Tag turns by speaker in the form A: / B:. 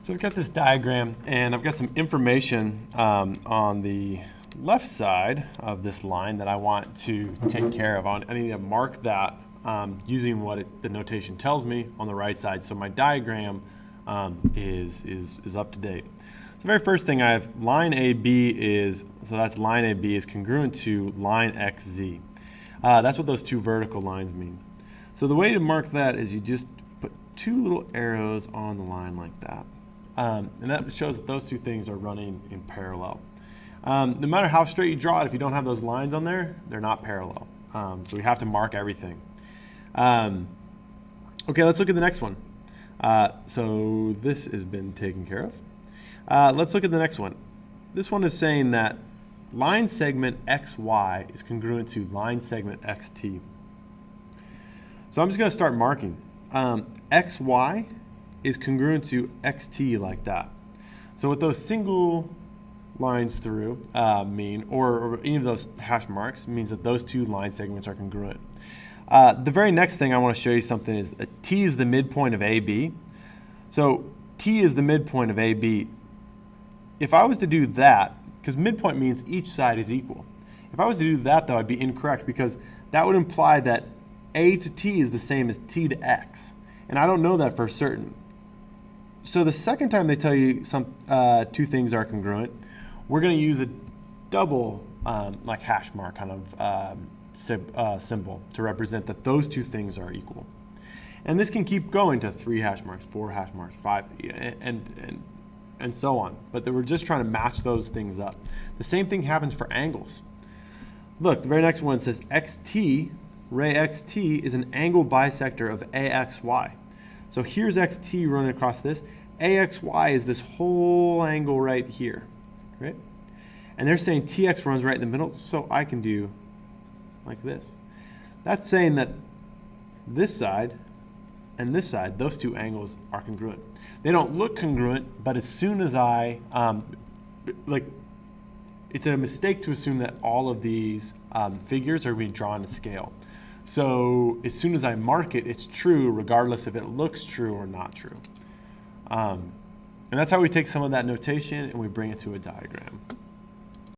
A: So I've got this diagram and I've got some information on the left side of this line that I want to take care of. I need to mark that using what the notation tells me on the right side, so my diagram is up to date. So the very first thing I have, line AB is, so that's line AB is congruent to line XZ. That's what those two vertical lines mean. So the way to mark that is you just put two little arrows on the line like that. And that shows that those two things are running in parallel. No matter how straight you draw it, if you don't have those lines on there, they're not parallel. So we have to mark everything. Okay, let's look at the next one. So this has been taken care of. Let's look at the next one. This one is saying that line segment XY is congruent to line segment XT. So I'm just going to start marking. XY is congruent to XT like that. So what those single lines through mean, or any of those hash marks, means that those two line segments are congruent. The very next thing I want to show you something is that T is the midpoint of AB. So T is the midpoint of AB. If I was to do that, because midpoint means each side is equal. If I was to do that, though, I'd be incorrect, because that would imply that A to T is the same as T to X. And I don't know that for certain. So the second time they tell you two things are congruent, we're going to use a double like hash mark kind of symbol to represent that those two things are equal. And this can keep going to 3 hash marks, 4 hash marks, 5, and so on. But we're just trying to match those things up. The same thing happens for angles. Look, the very next one says XT, ray XT, is an angle bisector of AXY. So here's XT running across this. AXY is this whole angle right here, right? And they're saying TX runs right in the middle, so I can do like this. That's saying that this side and this side, those two angles are congruent. They don't look congruent, but as soon as it's a mistake to assume that all of these figures are being drawn to scale. So as soon as I mark it, it's true regardless if it looks true or not true. And that's how we take some of that notation and we bring it to a diagram.